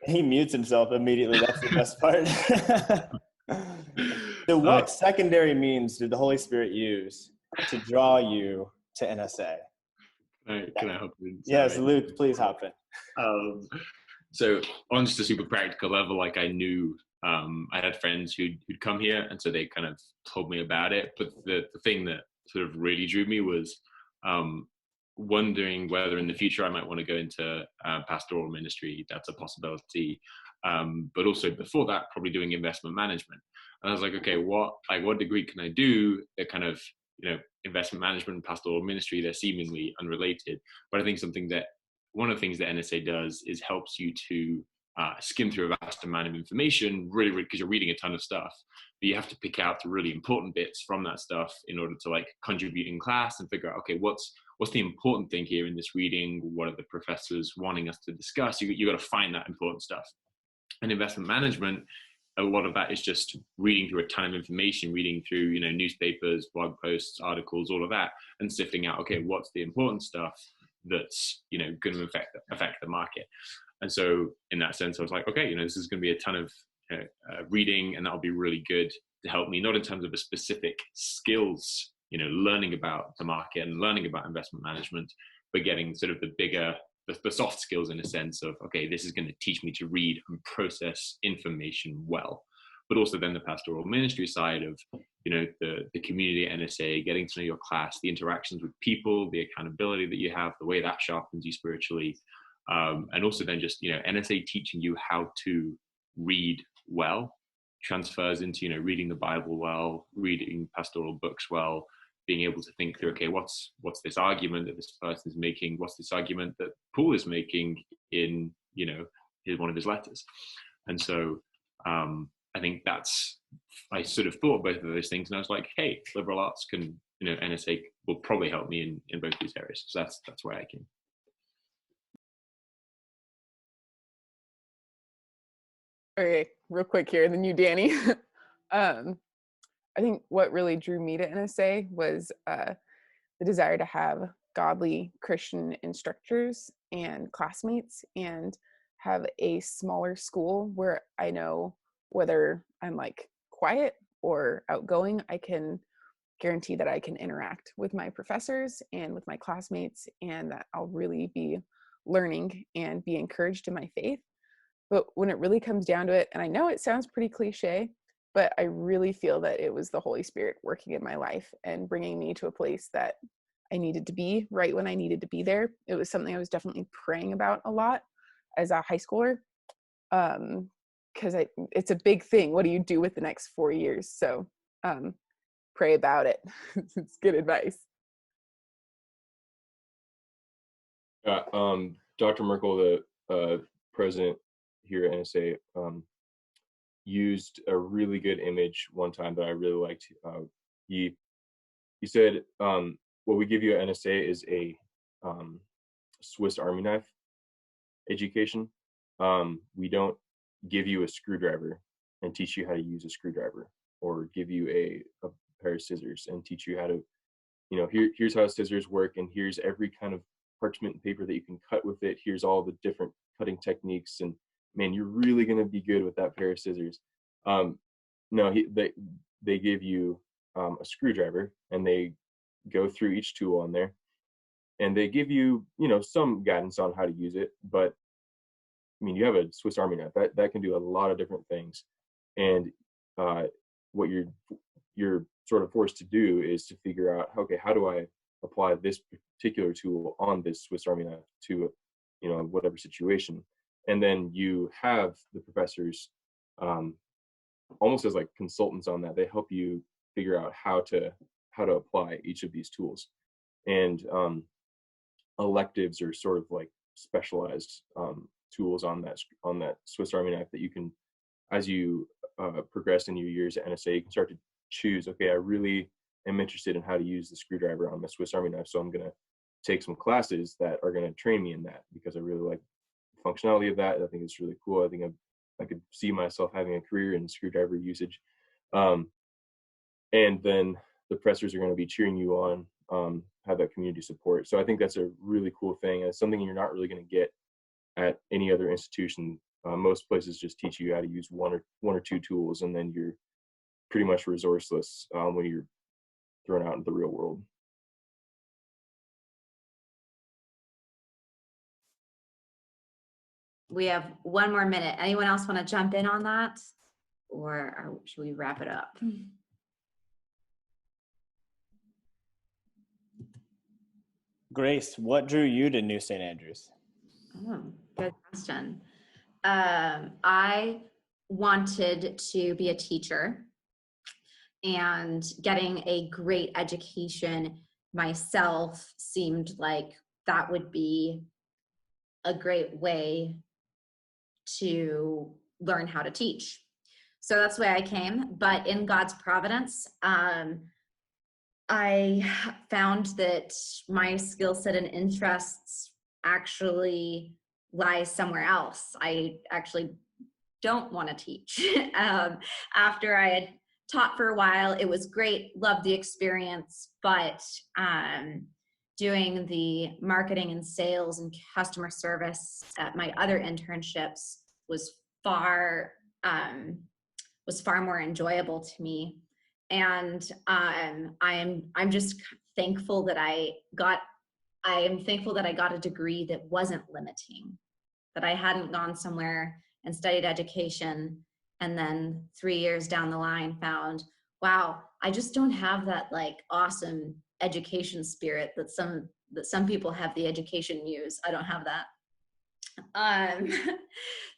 He mutes himself immediately. That's the best part. So what secondary means did the Holy Spirit use to draw you to NSA? Can I hop in? Yes, Luke, please hop in. So on just a super practical level, like I knew I had friends who'd come here, and so they kind of told me about it. But the thing that sort of really drew me was wondering whether in the future I might want to go into pastoral ministry. That's a possibility. But also before that, probably doing investment management. And I was like, okay, what degree can I do that kind of, investment management and pastoral ministry, they're seemingly unrelated. But I think one of the things that NSA does is helps you to skim through a vast amount of information, really, because you're reading a ton of stuff. But you have to pick out the really important bits from that stuff in order to like contribute in class and figure out, okay, what's the important thing here in this reading? What are the professors wanting us to discuss? You got to find that important stuff. And investment management, a lot of that is just reading through a ton of information, reading through, newspapers, blog posts, articles, all of that, and sifting out, okay, what's the important stuff that's, going to affect the market. And so in that sense, I was like, okay, this is going to be a ton of reading, and that'll be really good to help me, not in terms of a specific skills, learning about the market and learning about investment management, but getting sort of the soft skills in a sense of, okay, this is going to teach me to read and process information well. But also then the pastoral ministry side of, the community at NSA, getting to know your class, the interactions with people, the accountability that you have, the way that sharpens you spiritually. And also then just, NSA teaching you how to read well, transfers into, reading the Bible well, reading pastoral books well, being able to think through, okay, what's this argument that this person is making? What's this argument that Paul is making in, one of his letters? And so I think I sort of thought both of those things, and I was like, hey, liberal arts can, NSA will probably help me in both these areas. So that's where I came. Okay, real quick here, and then you, Danny. I think what really drew me to NSA was the desire to have godly Christian instructors and classmates, and have a smaller school where I know whether I'm like quiet or outgoing, I can guarantee that I can interact with my professors and with my classmates, and that I'll really be learning and be encouraged in my faith. But when it really comes down to it, and I know it sounds pretty cliche, but I really feel that it was the Holy Spirit working in my life and bringing me to a place that I needed to be right when I needed to be there. It was something I was definitely praying about a lot as a high schooler, because it's a big thing. What do you do with the next 4 years? So pray about it. It's good advice. Dr. Merkel, the president here at NSA, used a really good image one time that I really liked. He said, what we give you at NSA is a Swiss Army knife education. We don't give you a screwdriver and teach you how to use a screwdriver, or give you a pair of scissors and teach you how to, here's how scissors work, and here's every kind of parchment paper that you can cut with it. Here's all the different cutting techniques, and man, you're really going to be good with that pair of scissors. No, they give you a screwdriver, and they go through each tool on there, and they give you, some guidance on how to use it. But I mean, you have a Swiss Army knife that can do a lot of different things, and what you're sort of forced to do is to figure out, okay, how do I apply this particular tool on this Swiss Army knife to, whatever situation. And then you have the professors almost as like consultants on that. They help you figure out how to apply each of these tools. And electives are sort of like specialized tools on that Swiss Army knife that you can, as you progress in your years at NSA, you can start to choose, okay, I really am interested in how to use the screwdriver on the Swiss Army knife, so I'm going to take some classes that are going to train me in that, because I really like the functionality of that. I think it's really cool. I think I could see myself having a career in screwdriver usage. And then the professors are going to be cheering you on, have that community support. So I think that's a really cool thing. It's something you're not really going to get at any other institution. Most places just teach you how to use one or two tools, and then you're pretty much resourceless when you're thrown out into the real world. We have 1 more minute. Anyone else want to jump in on that, or should we wrap it up? Grace, what drew you to New St. Andrews? Oh, good question. I wanted to be a teacher, and getting a great education myself seemed like that would be a great way to learn how to teach. So that's the way I came. But in God's providence, I found that my skill set and interests actually lie somewhere else. I actually don't want to teach. After I had taught for a while, it was great, loved the experience, but doing the marketing and sales and customer service at my other internships was far more enjoyable to me. And I'm just thankful that I got a degree that wasn't limiting, that I hadn't gone somewhere and studied education and then 3 years down the line found, wow, I just don't have that like awesome education spirit that some people have the education muse. I don't have that.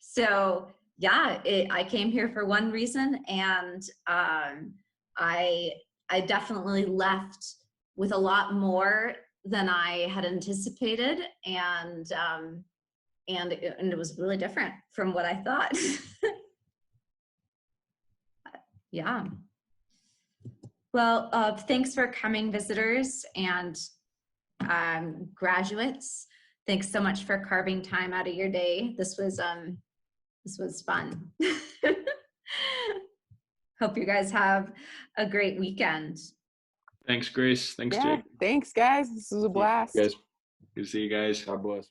So yeah, I came here for one reason, and I definitely left with a lot more than I had anticipated, and it was really different from what I thought. Yeah. Well, thanks for coming, visitors and graduates. Thanks so much for carving time out of your day. This was This was fun. Hope you guys have a great weekend. Thanks, Grace. Thanks, Yeah, Jake. thanks guys. This was a blast. Guys, Good to see you guys. God bless.